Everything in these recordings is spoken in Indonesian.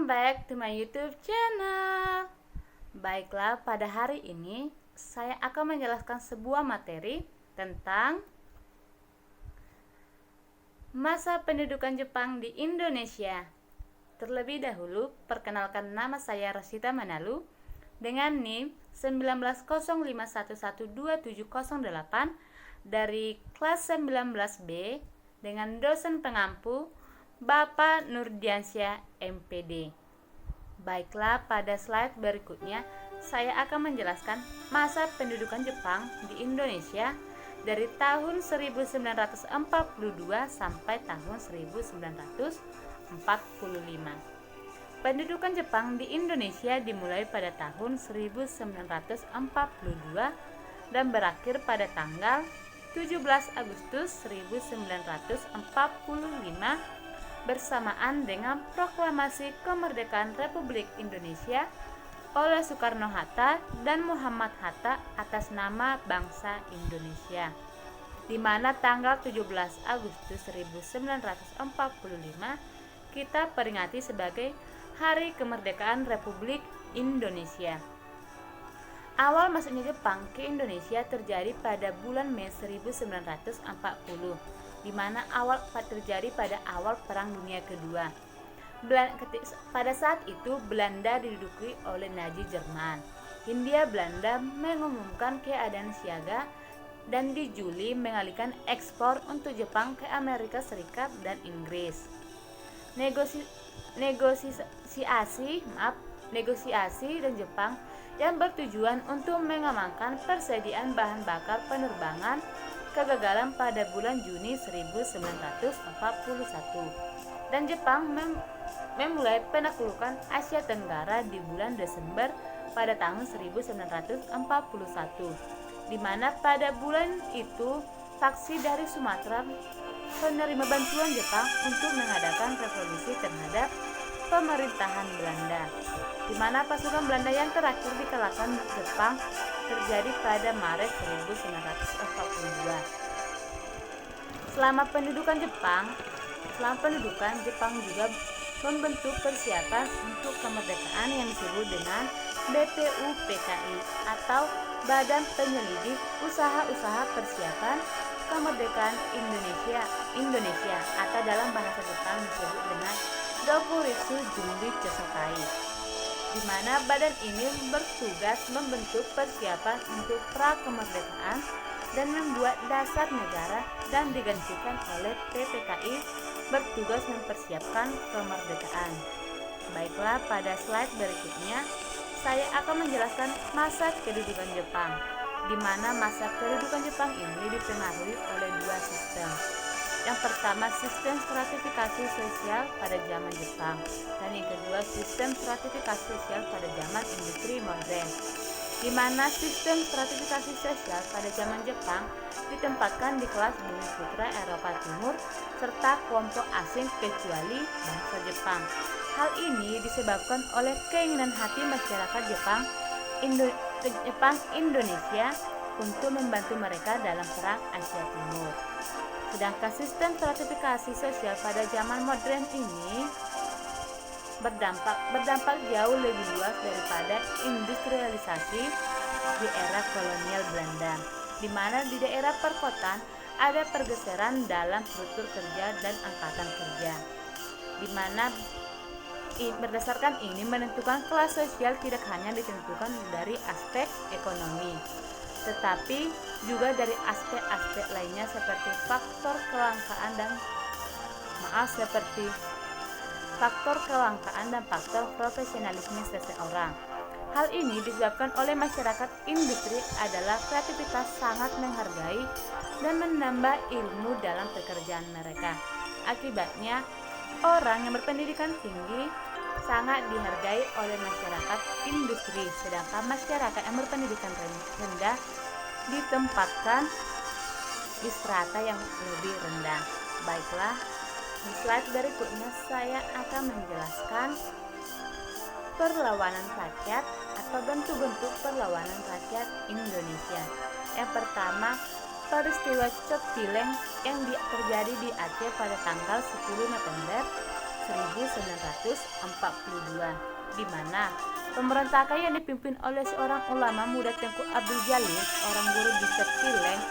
Welcome back to my YouTube channel. Baiklah, pada hari ini saya akan menjelaskan sebuah materi tentang masa pendudukan Jepang di Indonesia. Terlebih dahulu, perkenalkan, nama saya Rosita Manalu dengan NIM 1905112708 dari kelas 19B dengan dosen pengampu Bapak Nurdiansyah MPD. Baiklah, pada slide berikutnya saya akan menjelaskan masa pendudukan Jepang di Indonesia dari tahun 1942 sampai tahun 1945. Pendudukan Jepang di Indonesia dimulai pada tahun 1942 dan berakhir pada tanggal 17 Agustus 1945 bersamaan dengan proklamasi kemerdekaan Republik Indonesia oleh Soekarno-Hatta dan Muhammad Hatta atas nama bangsa Indonesia, di mana tanggal 17 Agustus 1945 kita peringati sebagai Hari Kemerdekaan Republik Indonesia. Awal masuknya Jepang ke Indonesia terjadi pada bulan Mei 1940, di mana awal terjadi pada awal Perang Dunia Kedua. Pada saat itu Belanda diduduki oleh Nazi Jerman. Hindia Belanda mengumumkan keadaan siaga dan di Juli mengalihkan ekspor untuk Jepang ke Amerika Serikat dan Inggris. Negosiasi dan Jepang yang bertujuan untuk mengamankan persediaan bahan bakar penerbangan kegagalan pada bulan Juni 1941 dan Jepang memulai penaklukan Asia Tenggara di bulan Desember pada tahun 1941, di mana pada bulan itu faksi dari Sumatera menerima bantuan Jepang untuk mengadakan revolusi terhadap pemerintahan Belanda, di mana pasukan Belanda yang terakhir dikalahkan Jepang terjadi pada Maret 1942. Selama pendudukan Jepang juga membentuk persiapan untuk kemerdekaan yang disebut dengan BPUPKI atau Badan Penyelidik Usaha-Usaha Persiapan Kemerdekaan Indonesia atau dalam bahasa Jepang disebut dengan Dokuritsu Junbi Chosokai, di mana badan ini bertugas membentuk persiapan untuk pra-kemerdekaan dan membuat dasar negara dan digantikan oleh PPKI bertugas mempersiapkan kemerdekaan. Baiklah, pada slide berikutnya saya akan menjelaskan masa kedudukan Jepang, di mana masa kedudukan Jepang ini dipengaruhi oleh dua sistem. Yang pertama, sistem stratifikasi sosial pada zaman Jepang, dan yang kedua, sistem stratifikasi sosial pada zaman industri modern, di mana sistem stratifikasi sosial pada zaman Jepang ditempatkan di kelas bumi putra Eropa Timur serta kelompok asing kecuali bangsa Jepang. Hal ini disebabkan oleh keinginan hati masyarakat Jepang Indonesia untuk membantu mereka dalam perang Asia Timur. Sedangkan sistem stratifikasi sosial pada zaman modern ini berdampak jauh lebih luas daripada industrialisasi di era kolonial Belanda, di mana di daerah perkotaan ada pergeseran dalam struktur kerja dan angkatan kerja, di mana berdasarkan ini menentukan kelas sosial tidak hanya ditentukan dari aspek ekonomi, tetapi juga dari aspek-aspek lainnya seperti faktor kelangkaan dan faktor profesionalisme seseorang. Hal ini disebabkan oleh masyarakat industri adalah kreativitas sangat menghargai dan menambah ilmu dalam pekerjaan mereka. Akibatnya, orang yang berpendidikan tinggi sangat dihargai oleh masyarakat industri, sedangkan masyarakat yang berpendidikan rendah ditempatkan di strata yang lebih rendah. Baiklah, di slide berikutnya saya akan menjelaskan perlawanan rakyat atau bentuk-bentuk perlawanan rakyat Indonesia. Yang pertama, peristiwa Cot Tileng yang terjadi di Aceh pada tanggal 10 November 1942, di mana pemberontakan yang dipimpin oleh seorang ulama muda Tengku Abdul Jalil, seorang guru di Septileng,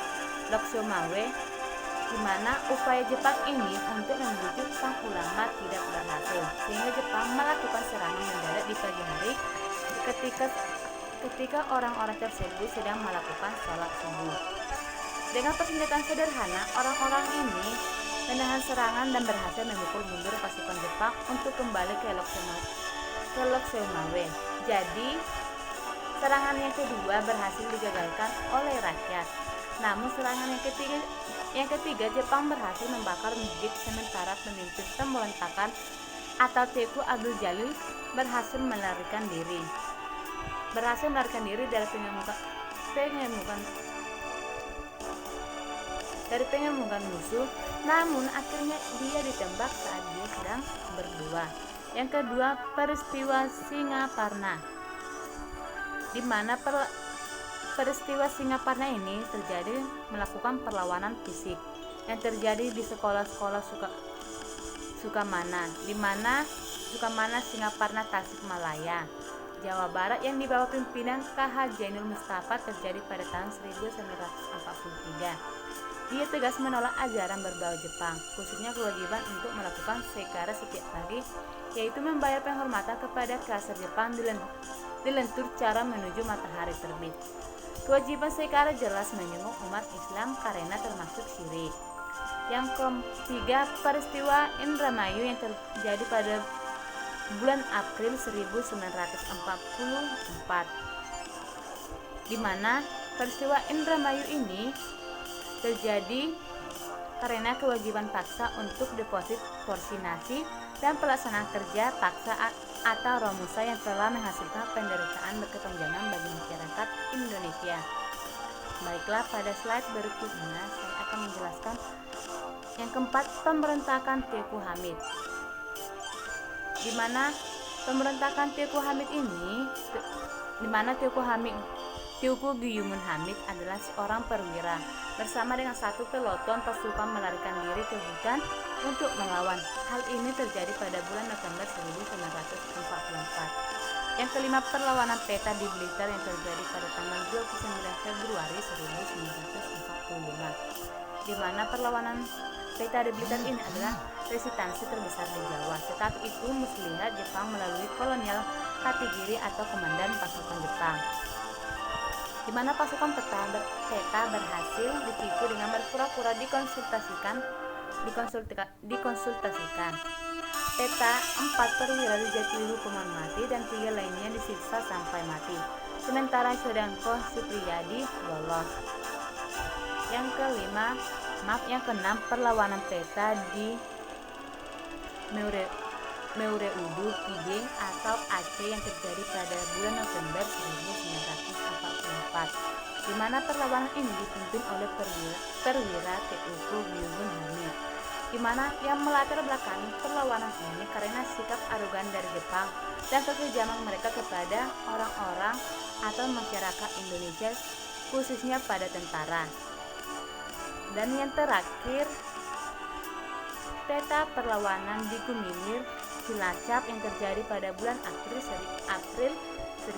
Lhokseumawe, di mana upaya Jepang ini untuk membujuk sang ulama tidak berhasil, sehingga Jepang melakukan serangan mendadak di pagi hari ketika orang-orang tersebut sedang melakukan sholat subuh. Dengan persenjataan sederhana, orang-orang ini menahan serangan dan berhasil memukul mundur pasukan Jepang untuk kembali ke Lhokseumawe. Jadi, serangan yang kedua berhasil digagalkan oleh rakyat. Namun serangan yang ketiga Jepang berhasil membakar masjid, sementara pemimpin pemberontakan atau Tengku Abdul Jalil berhasil melarikan diri dari pengemungan musuh. Namun akhirnya dia ditembak saat dia sedang berdoa. Yang kedua, peristiwa Singaparna, di mana peristiwa Singaparna ini terjadi melakukan perlawanan fisik yang terjadi di sekolah-sekolah Sukamana, di mana Sukamana Singaparna Tasikmalaya, Jawa Barat, yang di bawah pimpinan KH Jainul Mustafa terjadi pada tahun 1943. Dia tegas menolak ajaran berbau Jepang, khususnya kewajiban untuk melakukan sekara setiap pagi, yaitu membayar penghormatan kepada kaisar Jepang dilentur cara menuju matahari terbit. Kewajiban sekara jelas menyinggung umat Islam karena termasuk syirik. Yang ketiga, peristiwa Indramayu yang terjadi pada bulan April 1944, di mana peristiwa Indramayu ini terjadi karena kewajiban paksa untuk deposit porsi nasi dan pelaksanaan kerja paksa atau romusa yang telah menghasilkan penderitaan berkepanjangan bagi masyarakat Indonesia. Baiklah, pada slide berikutnya saya akan menjelaskan yang keempat, pemberontakan Teuku Hamid, di mana pemberontakan Teuku Hamid ini, Teuku Gyumun Hamid adalah seorang perwira bersama dengan satu peloton pasukan melarikan diri ke hutan untuk melawan. Hal ini terjadi pada bulan November 1944. Yang kelima, perlawanan peta di Blitar yang terjadi pada tanggal 29 Februari 1945, di mana perlawanan peta di Blitar ini adalah resistansi terbesar di Jawa. Tetapi itu muslihat Jepang melalui kolonial Katigiri atau komandan pasukan Jepang, di mana pasukan peta berhasil ditipu dengan berpura-pura dikonsultasikan. Peta 4 perwira dijatuhi hukuman mati dan 3 lainnya disiksa sampai mati, sementara Shodanko Supriyadi lolos. Yang keenam, perlawanan peta di Meureudu Piding atau Aceh yang terjadi pada bulan November 1944, di mana perlawanan ini dipimpin oleh perwira Teuku Gyumun Hamid, di mana yang melatar belakangi perlawanan ini karena sikap arogan dari Jepang dan kekejaman mereka kepada orang-orang atau masyarakat Indonesia, khususnya pada tentara. Dan yang terakhir, peta perlawanan di Gumilir Cilacap yang terjadi pada bulan April 1945,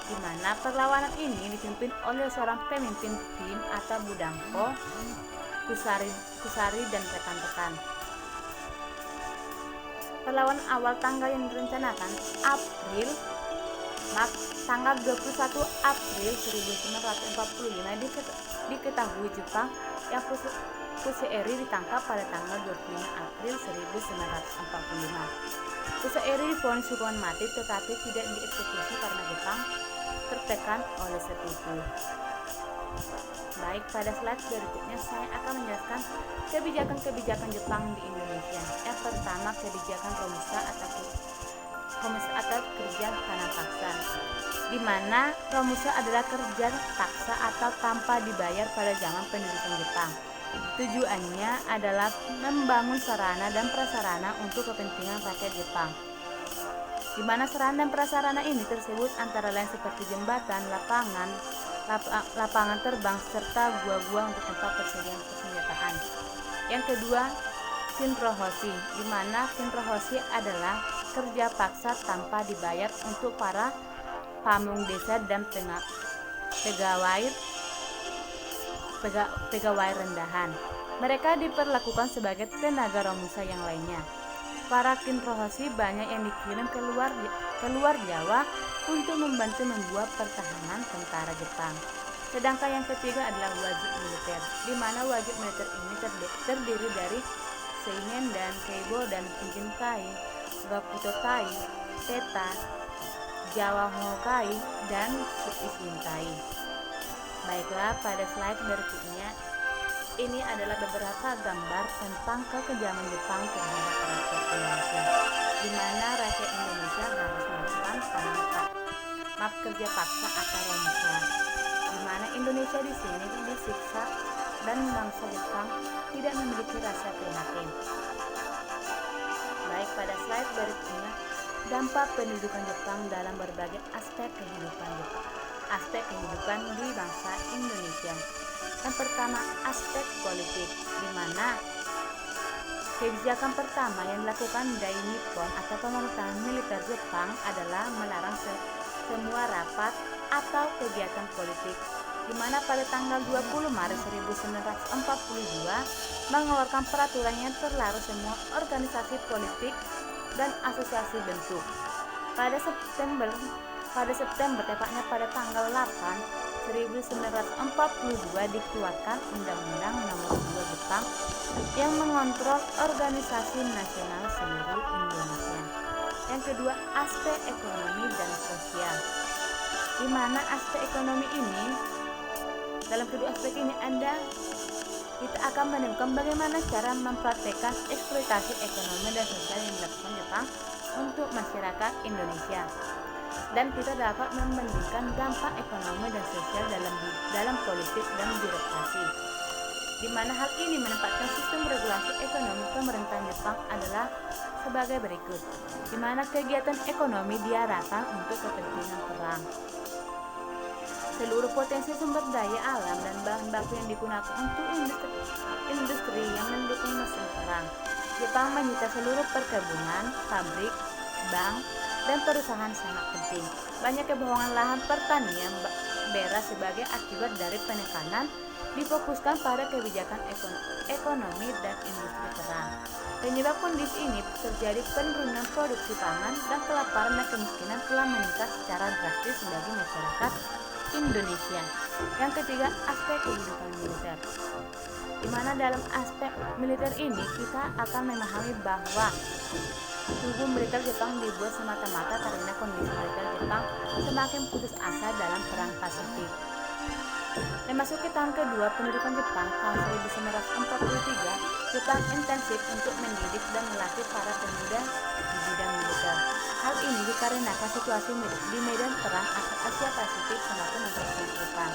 di mana perlawanan ini dipimpin oleh seorang pemimpin tim atau Budangko, Kusari dan rekan-rekan. Perlawanan awal tanggal yang direncanakan tanggal 21 April 1945 diketahui Jepang yang Kuseiri ditangkap pada tanggal 25 April 1945. Kuseiri divonis hukuman mati tetapi tidak dieksekusi karena Jepang tertekan oleh sekutu. Baik, pada slide berikutnya saya akan menjelaskan kebijakan-kebijakan Jepang di Indonesia. Yang pertama, kebijakan Romusa atau kerja tanpa paksa, di mana Romusa adalah kerja paksa atau tanpa dibayar pada zaman pendudukan Jepang. Tujuannya adalah membangun sarana dan prasarana untuk kepentingan rakyat Jepang, di mana sarana dan prasarana ini tersebut antara lain seperti jembatan, lapangan terbang, serta gua-gua untuk tempat persediaan persenjataan. Yang kedua, Kinrohoshi, di mana Kinrohoshi adalah kerja paksa tanpa dibayar untuk para pamung desa dan pegawai rendahan. Mereka diperlakukan sebagai tenaga romusa yang lainnya. Para Kinrohoshi banyak yang dikirim ke luar Jawa untuk membantu membuat pertahanan tentara Jepang. Sedangkan yang ketiga adalah wajib militer, di mana wajib militer ini terdiri dari Seinen dan Keibo dan Shinkai, Gakuto-kai, Teta, Jawa Hongo-kai, dan Ishin-kai. Baiklah, pada slide berikutnya ini adalah beberapa gambar tentang kekejaman Jepang terhadap rakyat Indonesia, di mana rakyat Indonesia harus melakukan kerja paksa atau romusa, di mana Indonesia di sini disiksa dan bangsa Jepang tidak memiliki rasa prihatin. Baik, pada slide berikutnya dampak pendudukan Jepang dalam berbagai aspek kehidupan di bangsa Indonesia. Yang pertama, aspek politik, di mana kebijakan pertama yang dilakukan Dai Nippon atau pemerintahan militer Jepang adalah melarang semua rapat atau kegiatan politik, di mana pada tanggal 20 Maret 1942 mengeluarkan peraturan yang terlarang semua organisasi politik dan asosiasi bentuk. Pada September tepatnya pada tanggal 8 1942 dikeluarkan Undang-Undang Nomor 2 Jepang yang mengontrol organisasi nasional seluruh Indonesia. Yang kedua, aspek ekonomi dan sosial, di mana aspek ekonomi ini, dalam kedua aspek ini kita akan menemukan bagaimana cara mempraktekkan eksploitasi ekonomi dan sosial yang dilakukan Jepang untuk masyarakat Indonesia. Dan kita dapat membandingkan dampak ekonomi dan sosial dalam politik dan birokrasi, di mana hal ini menempatkan sistem regulasi ekonomi pemerintahan Jepang adalah sebagai berikut, di mana kegiatan ekonomi diarahkan untuk kepentingan perang. Seluruh potensi sumber daya alam dan bahan baku yang digunakan untuk industri yang mendukung mesin perang. Jepang menyita seluruh perkebunan, pabrik, bank, dan perusahaan sangat penting. Banyak kebohongan lahan pertanian beras sebagai akibat dari penekanan difokuskan pada kebijakan ekonomi dan industri perang. Penyebab kondisi ini terjadi penurunan produksi pangan dan kelaparan dan kemiskinan telah meningkat secara drastis bagi masyarakat Indonesia. Yang ketiga, aspek kehidupan militer, di mana dalam aspek militer ini kita akan memahami bahwa tubuh militer Jepang dibuat semata-mata karena kondisi militer Jepang semakin putus asa dalam perang Pasifik. Memasuki tahun kedua pendudukan Jepang tahun 1943, Jepang intensif untuk mendidik dan melatih para pemuda di bidang militer. Hal ini dikarenakan situasi di medan perang Asia Pasifik semakin memperkeruh Jepang.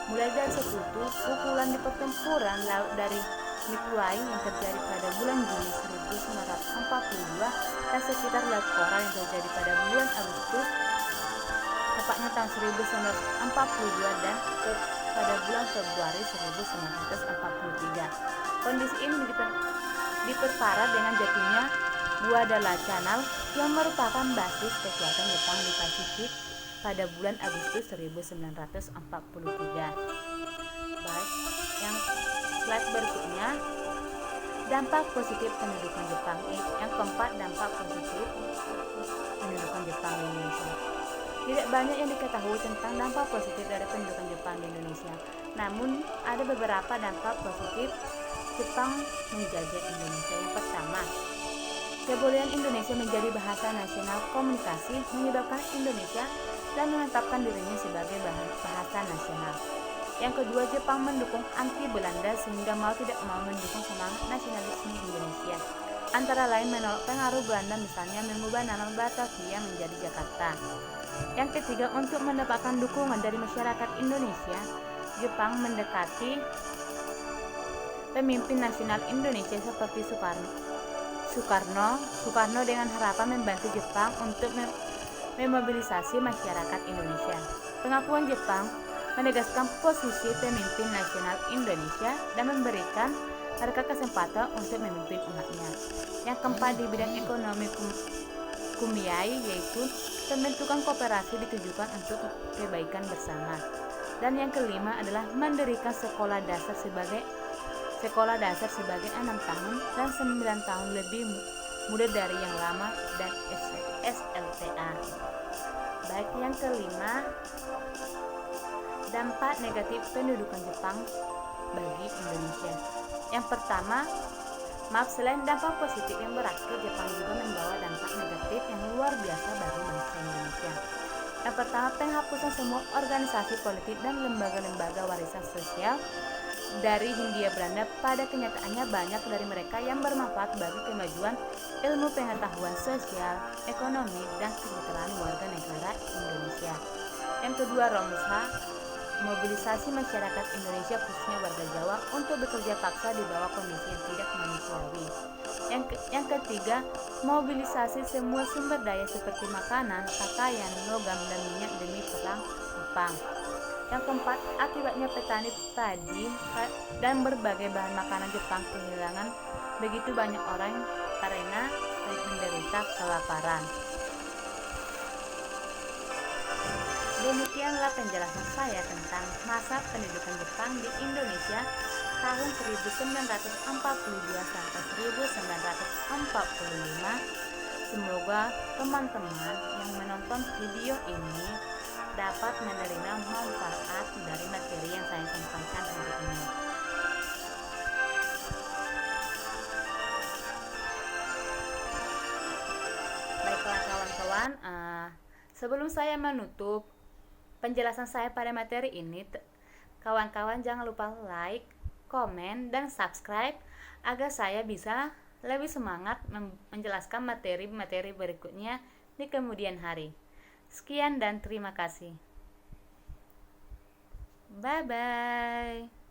Mulai dari sekutu, pukulan di pertempuran laut dari Midway yang terjadi pada bulan Juli 1942 dan sekitar Laut Coral yang terjadi pada bulan Agustus tepatnya tahun 1942 dan pada bulan Februari 1943. Kondisi ini diperparah dengan jatuhnya Guadalcanal yang merupakan basis kekuatan Jepang di Pasifik pada bulan Agustus 1943. Baik, yang slide berikutnya, dampak positif pendudukan Jepang. Yang keempat, dampak positif pendudukan Jepang di Indonesia. Tidak banyak yang diketahui tentang dampak positif dari pendudukan Jepang di Indonesia. Namun, ada beberapa dampak positif Jepang menjajah Indonesia. Yang pertama, kebolehan Indonesia menjadi bahasa nasional komunikasi menyebabkan Indonesia dan menetapkan dirinya sebagai bahasa nasional. Yang kedua, Jepang mendukung anti Belanda sehingga mau tidak mau mendukung semangat nasionalisme Indonesia. Antara lain menolak pengaruh Belanda, misalnya mengubah nama Batavia menjadi Jakarta. Yang ketiga, untuk mendapatkan dukungan dari masyarakat Indonesia, Jepang mendekati pemimpin nasional Indonesia seperti Soekarno dengan harapan membantu Jepang untuk memobilisasi masyarakat Indonesia. Pengakuan Jepang menegaskan posisi pemimpin nasional Indonesia dan memberikan mereka kesempatan untuk memimpin umatnya. Yang keempat, di bidang ekonomi kumiai, yaitu pembentukan koperasi ditujukan untuk kebaikan bersama. Dan yang kelima adalah mendirikan sekolah dasar sebagai 6 tahun dan 9 tahun lebih muda dari yang lama dan SLTA. Baik, yang kelima, dampak negatif pendudukan Jepang bagi Indonesia. Yang pertama, selain dampak positif yang berakhir, Jepang juga membawa dampak negatif yang luar biasa bagi bangsa Indonesia. Yang pertama, penghapusan semua organisasi politik dan lembaga-lembaga warisan sosial dari Hindia Belanda. Pada kenyataannya banyak dari mereka yang bermanfaat bagi kemajuan ilmu pengetahuan sosial, ekonomi, dan kesejahteraan warga negara Indonesia. Yang kedua, mobilisasi masyarakat Indonesia khususnya warga Jawa untuk bekerja paksa di bawah kondisi yang tidak manusiawi. Yang ketiga, mobilisasi semua sumber daya seperti makanan, pakaian, logam, dan minyak demi perang Jepang. Yang keempat, akibatnya petani padi dan berbagai bahan makanan Jepang kehilangan begitu banyak orang karena menderita kelaparan. Demikianlah penjelasan saya tentang masa pendudukan Jepang di Indonesia tahun 1942 sampai 1945. Semoga teman-teman yang menonton video ini dapat menerima manfaat dari materi yang saya sampaikan hari ini. Baiklah kawan-kawan, sebelum saya menutup penjelasan saya pada materi ini, kawan-kawan jangan lupa like, komen, dan subscribe agar saya bisa lebih semangat menjelaskan materi-materi berikutnya di kemudian hari. Sekian dan terima kasih. Bye-bye.